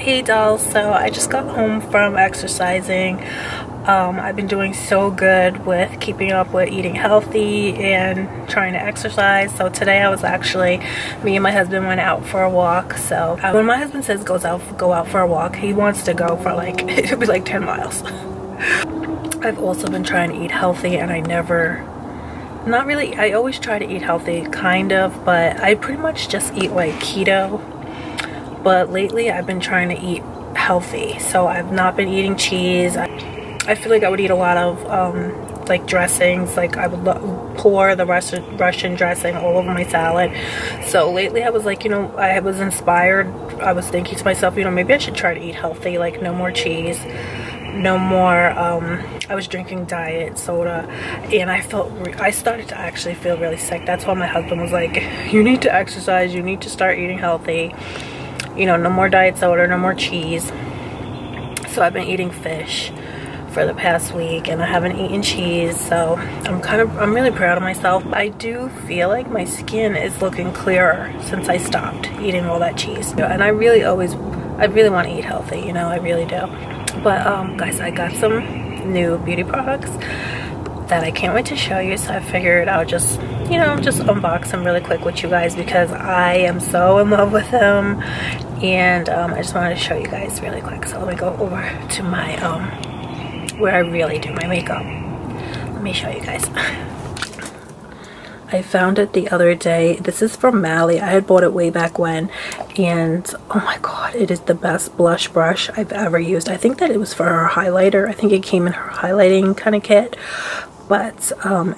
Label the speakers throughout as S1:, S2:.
S1: Hey dolls, so I just got home from exercising. I've been doing so good with keeping up with eating healthy and trying to exercise. So today I was actually, me and my husband went out for a walk. So when my husband says go out for a walk, he wants to go for like, it'll be like 10 miles. I've also been trying to eat healthy, and I always try to eat healthy, kind of, but I pretty much just eat like keto. But lately I've been trying to eat healthy, so I've not been eating cheese. I feel like I would eat a lot of like dressings, like I would pour the Russian dressing all over my salad. So lately I was like, you know, I was inspired. I was thinking to myself, you know, maybe I should try to eat healthy, like no more cheese, no more I was drinking diet soda, and I started to actually feel really sick. That's why my husband was like, you need to exercise, you need to start eating healthy, you know, no more diet soda, no more cheese. So I've been eating fish for the past week, and I haven't eaten cheese, so I'm really proud of myself. I do feel like my skin is looking clearer since I stopped eating all that cheese, and I really want to eat healthy, you know, I really do. But guys, I got some new beauty products that I can't wait to show you, so I figured I'll just, you know, just unbox them really quick with you guys because I am so in love with them, and I just wanted to show you guys really quick. So let me go over to my where I really do my makeup. Let me show you guys. I found it the other day. This is from Mally. I had bought it way back when, and oh my god, it is the best blush brush I've ever used. I think that it was for her highlighter. I think it came in her highlighting kind of kit, but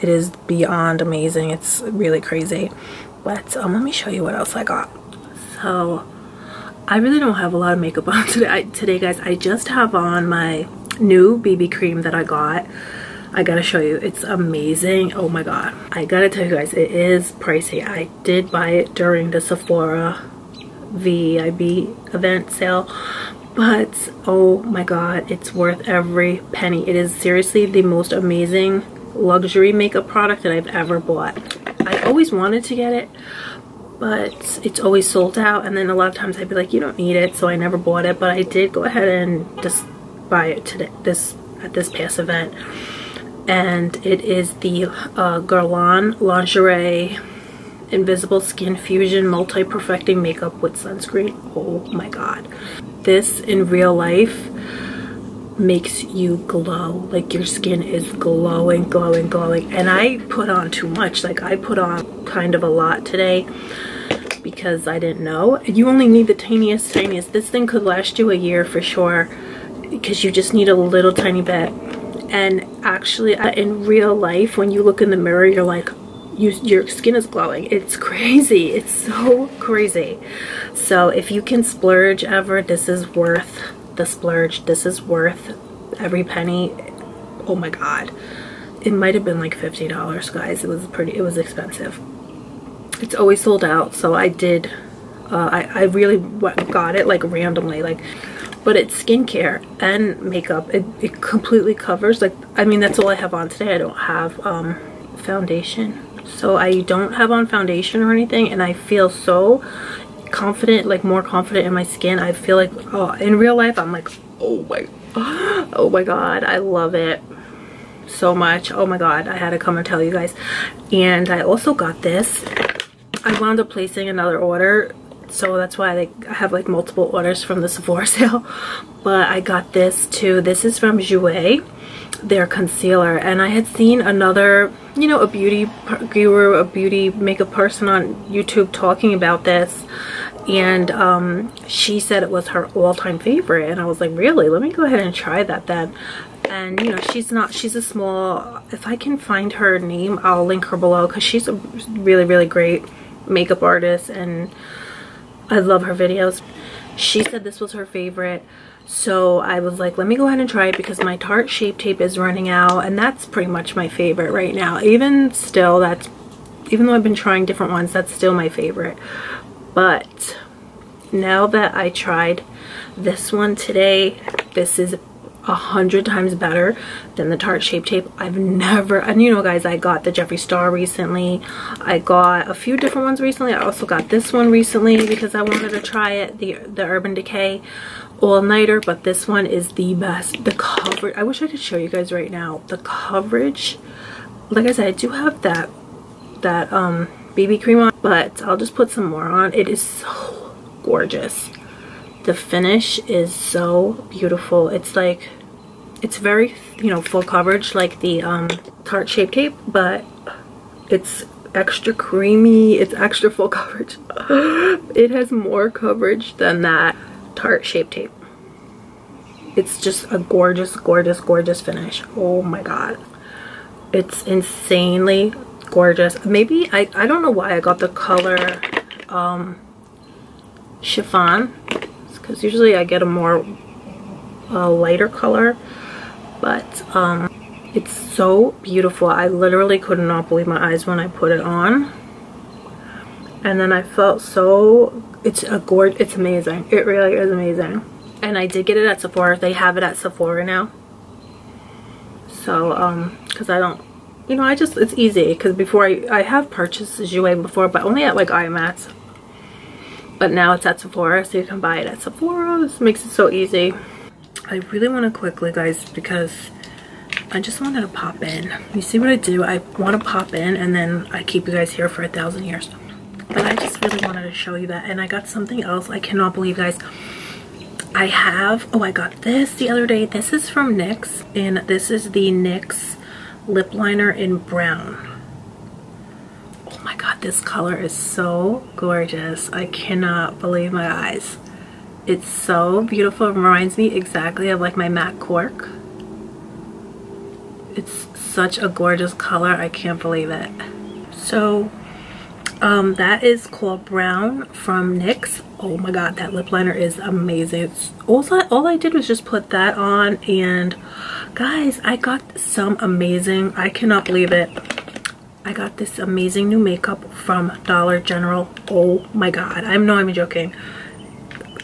S1: it is beyond amazing. It's really crazy. But let me show you what else I got. So I really don't have a lot of makeup on today, guys. I just have on my new BB cream that I got. I gotta show you, it's amazing. Oh my god, I gotta tell you guys, it is pricey. I did buy it during the Sephora VIB event sale, but oh my god, it's worth every penny. It is seriously the most amazing luxury makeup product that I've ever bought. I always wanted to get it, but it's always sold out, and then a lot of times I'd be like, you don't need it, so I never bought it. But I did go ahead and just buy it today, at this past event. And it is the Guerlain Lingerie Invisible Skin Fusion Multi-Perfecting Makeup with Sunscreen. Oh my god. This in real life makes you glow. Like your skin is glowing, glowing, glowing. And I put on too much. Like I put on kind of a lot today because I didn't know. You only need the tiniest. This thing could last you a year for sure, because you just need a little tiny bit. And actually in real life, when you look in the mirror, you're like, your skin is glowing. It's crazy. It's so crazy. So if you can splurge ever, this is worth the splurge. This is worth every penny. Oh my god, it might have been like $50, guys. It was expensive. It's always sold out, so I did I really got it like randomly, like. But it's skincare and makeup. It completely covers, like, I mean, that's all I have on today. I don't have foundation. So I don't have on foundation or anything, and I feel so confident, like more confident in my skin. I feel like, oh, in real life, I'm like, oh my god, I love it so much. Oh my god, I had to come and tell you guys. And I also got this. I wound up placing another order, so that's why I have like multiple orders from the Sephora sale. But I got this too. This is from Jouer, their concealer, and I had seen another, you know, a beauty guru, a beauty makeup person on YouTube talking about this, and she said it was her all-time favorite, and I was like, really? Let me go ahead and try that then. And you know, she's a small, if I can find her name, I'll link her below, because she's a really great makeup artist, and I love her videos. She said this was her favorite, so I was like, let me go ahead and try it, because my Tarte Shape Tape is running out, and that's pretty much my favorite right now. Even though I've been trying different ones, that's still my favorite. But now that I tried this one today, this is 100 times better than the Tarte Shape Tape. I've never, and you know guys, I got the Jeffree Star recently. I got a few different ones recently. I also got this one recently because I wanted to try it, the Urban Decay all-nighter, but this one is the best. The coverage, I wish I could show you guys right now. The coverage, like I said, I do have that BB cream on, but I'll just put some more on. It is so gorgeous. The finish is so beautiful. It's like, it's very, you know, full coverage like the Tarte Shape Tape, but it's extra creamy. It's extra full coverage. It has more coverage than that Tarte Shape Tape. It's just a gorgeous, gorgeous, gorgeous finish. Oh my god. It's insanely gorgeous. Maybe, I don't know why I got the color chiffon, because usually I get a more lighter color, but it's so beautiful. I literally could not believe my eyes when I put it on, and then I felt so, it's amazing. It really is amazing. And I did get it at Sephora. They have it at Sephora now, so because I don't, you know, it's easy, because before I have purchased Jouer before, but only at like IMATs, but now it's at Sephora, so you can buy it at Sephora. This makes it so easy. I really want to quickly, guys, because I just wanted to pop in. You see what I do? I want to pop in and then I keep you guys here for 1,000 years. But I just really wanted to show you that. And I got something else. I cannot believe, guys. I got this the other day. This is from NYX, and this is the NYX Lip Liner in brown. Oh my god, this color is so gorgeous. I cannot believe my eyes. It's so beautiful. It reminds me exactly of like my MAC Cork. It's such a gorgeous color. I can't believe it. So that is called Brown from NYX. Oh my god, that lip liner is amazing. It's also, all I did was just put that on, and guys, I got some amazing, I cannot believe it, I got this amazing new makeup from Dollar General. Oh my god, I'm not even joking.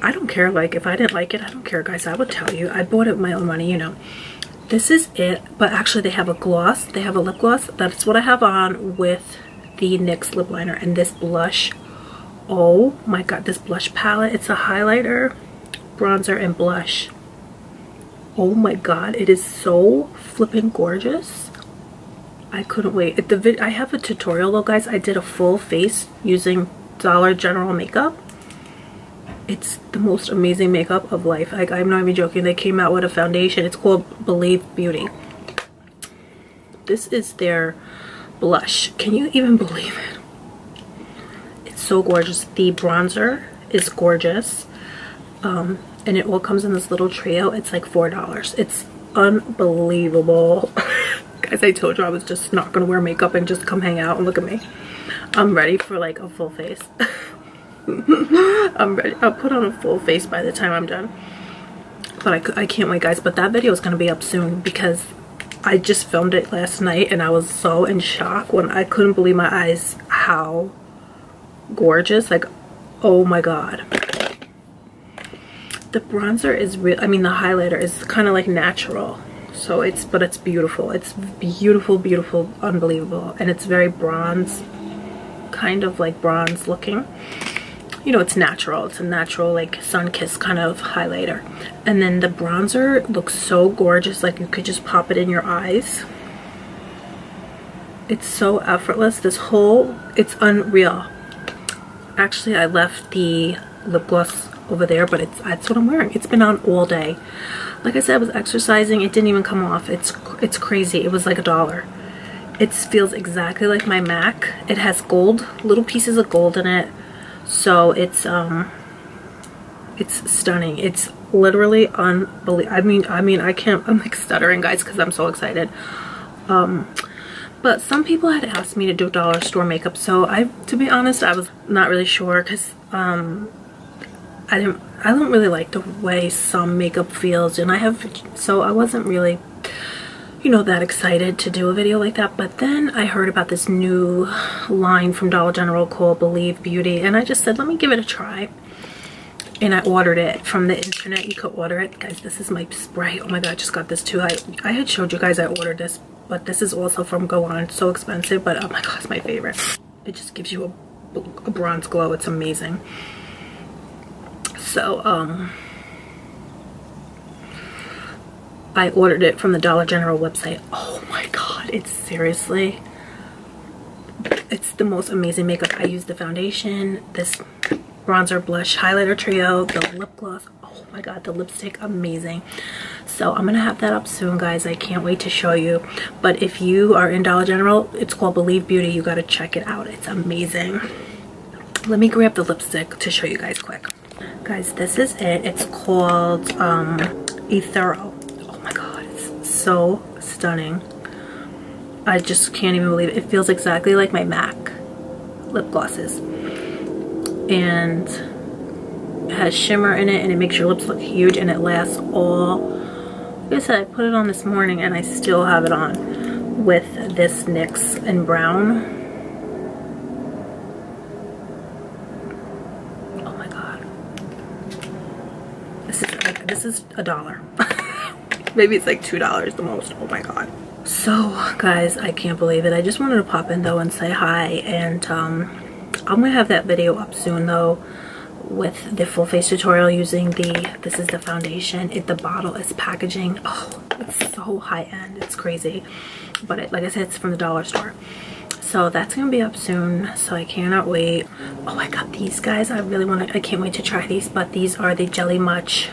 S1: I don't care, like, if I didn't like it, I don't care, guys. I would tell you. I bought it with my own money, you know. This is it, but actually they have a gloss. They have a lip gloss. That's what I have on with the NYX Lip Liner. And this blush, oh my god, this blush palette. It's a highlighter, bronzer, and blush. Oh my god, it is so flippin' gorgeous. I couldn't wait. I have a tutorial though, guys. I did a full face using Dollar General makeup. It's the most amazing makeup of life. Like, I'm not even joking. They came out with a foundation. It's called Believe Beauty. This is their blush. Can you even believe it? It's so gorgeous. The bronzer is gorgeous. And it all comes in this little trio. It's like $4. It's unbelievable. Guys, I told you I was just not going to wear makeup and just come hang out, and look at me. I'm ready for like a full face. I'm ready. I'll put on a full face by the time I'm done. But I can't wait, guys. But that video is going to be up soon, because I just filmed it last night and I was so in shock when I couldn't believe my eyes how gorgeous. Like, oh my god. The bronzer is real. I mean, the highlighter is kind of like natural. So it's beautiful. It's beautiful, beautiful, unbelievable. And it's very bronze, kind of like bronze looking. You know, it's natural. It's a natural, like, sun-kissed kind of highlighter. And then the bronzer looks so gorgeous. Like, you could just pop it in your eyes. It's so effortless. It's unreal. Actually, I left the lip gloss over there, but that's what I'm wearing. It's been on all day. Like I said, I was exercising. It didn't even come off. It's crazy. It was like $1. It feels exactly like my MAC. It has gold, little pieces of gold in it. So it's stunning. It's literally unbelievable. I mean, I'm like stuttering, guys, because I'm so excited. But some people had asked me to do dollar store makeup, so to be honest, I was not really sure, because I don't really like the way some makeup feels, and so I wasn't really, you know, that excited to do a video like that. But then I heard about this new line from Dollar General called Believe Beauty, and I just said, let me give it a try. And I ordered it from the internet. You could order it, guys. This is my spray. Oh my god, I just got this too. I had showed you guys I ordered this, but this is also from Go On. It's so expensive, but oh my god, it's my favorite. It just gives you a bronze glow. It's amazing. So I ordered it from the Dollar General website. Oh my god, it's seriously, it's the most amazing makeup. I used the foundation, this bronzer, blush, highlighter trio, the lip gloss. Oh my god, the lipstick, amazing. So I'm gonna have that up soon, guys. I can't wait to show you. But if you are in Dollar General, it's called Believe Beauty. You gotta check it out. It's amazing. Let me grab the lipstick to show you guys quick. Guys, this is it. It's called Ethereal. Oh my god, it's so stunning. I just can't even believe it. It feels exactly like my MAC lip glosses. And it has shimmer in it, and it makes your lips look huge, and it lasts all, like I said, I put it on this morning and I still have it on with this NYX in brown. Oh my god. This is $1. Maybe it's like $2 the most. Oh my god. So guys, I can't believe it. I just wanted to pop in though and say hi, and I'm gonna have that video up soon though with the full face tutorial using this is the foundation. The bottle is packaging. Oh, it's so high end, it's crazy. But like I said, it's from the dollar store. So that's gonna be up soon, so I cannot wait. Oh, I got these, guys. I can't wait to try these. But these are the Jelly Much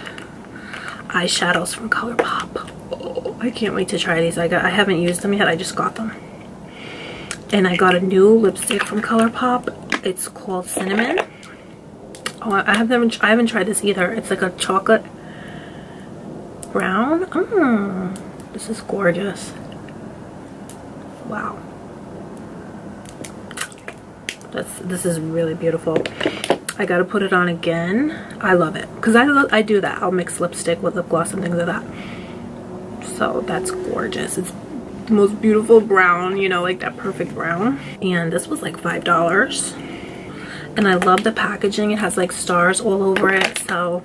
S1: eyeshadows from Colourpop. Oh, I can't wait to try these. I haven't used them yet, I just got them. And I got a new lipstick from Colourpop. It's called Cinnamon. Oh, I haven't tried this either. It's like a chocolate brown. This is gorgeous. Wow. This is really beautiful. I gotta put it on again. I love it because I do that. I'll mix lipstick with lip gloss and things like that. So that's gorgeous. It's the most beautiful brown, you know, like that perfect brown. And this was like $5. And I love the packaging. It has like stars all over it. So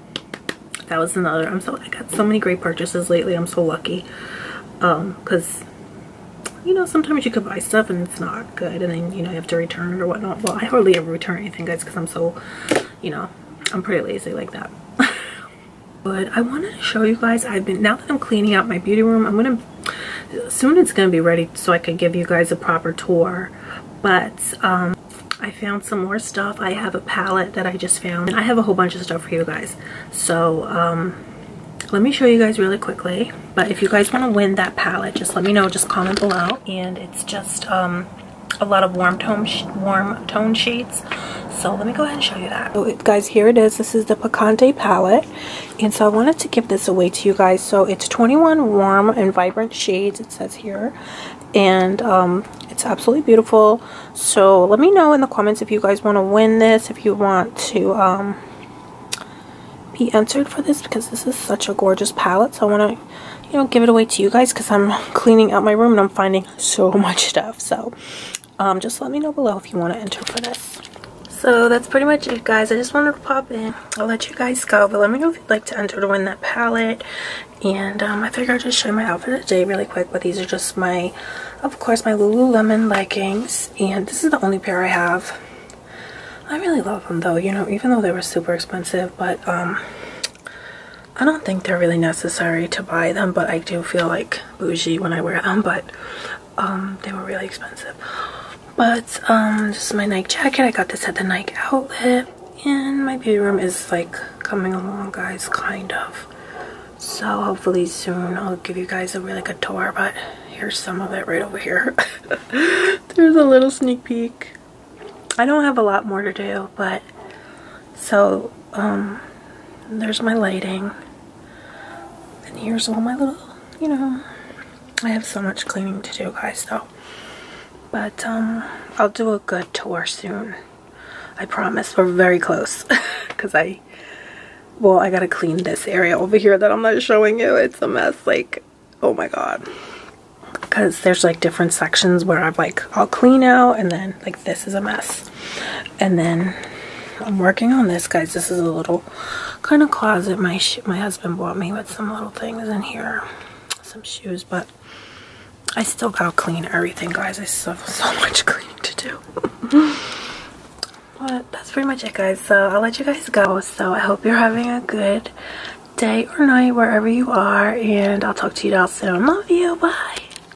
S1: that was another. I got so many great purchases lately. I'm so lucky. Because you know, sometimes you could buy stuff and it's not good, and then, you know, you have to return it or whatnot. Well, I hardly ever return anything, guys, because I'm so, you know, I'm pretty lazy like that. But I wanted to show you guys, now that I'm cleaning out my beauty room, soon it's gonna be ready so I can give you guys a proper tour. But I found some more stuff. I have a palette that I just found, and I have a whole bunch of stuff for you guys. So let me show you guys really quickly. But if you guys want to win that palette, just let me know. Just comment below. And it's just a lot of warm tone shades. So let me go ahead and show you that. So guys, here it is. This is the Picante Palette. And so I wanted to give this away to you guys. So it's 21 warm and vibrant shades, it says here. And it's absolutely beautiful. So let me know in the comments if you guys want to win this. If you want to be entered for this, because this is such a gorgeous palette. So I want to, you know, give it away to you guys because I'm cleaning out my room and I'm finding so much stuff. So just let me know below if you want to enter for this. So that's pretty much it, guys. I just wanted to pop in. I'll let you guys go, but let me know if you'd like to enter to win that palette. And I figured I'd just show you my outfit today really quick. But these are just my, of course, my Lululemon leggings, and this is the only pair I have. I really love them though, you know, even though they were super expensive. But I don't think they're really necessary to buy them, but I do feel like bougie when I wear them. But they were really expensive. But this is my Nike jacket. I got this at the Nike outlet, and my beauty room is like coming along, guys, kind of. So hopefully soon I'll give you guys a really good tour. But here's some of it right over here. There's a little sneak peek. I don't have a lot more to do, but so there's my lighting, and here's all my little, you know, I have so much cleaning to do, guys, though. But I'll do a good tour soon. I promise. We're very close. Because I gotta clean this area over here that I'm not showing you. It's a mess. Like, oh my god. Because there's like different sections where I'll clean out, and then like this is a mess. And then I'm working on this, guys. This is a little kind of closet my husband bought me with some little things in here. Some shoes, but I still gotta clean everything, guys. I still have so much cleaning to do. But that's pretty much it, guys. So I'll let you guys go. So I hope you're having a good day or night wherever you are, and I'll talk to you all soon. Love you. Bye.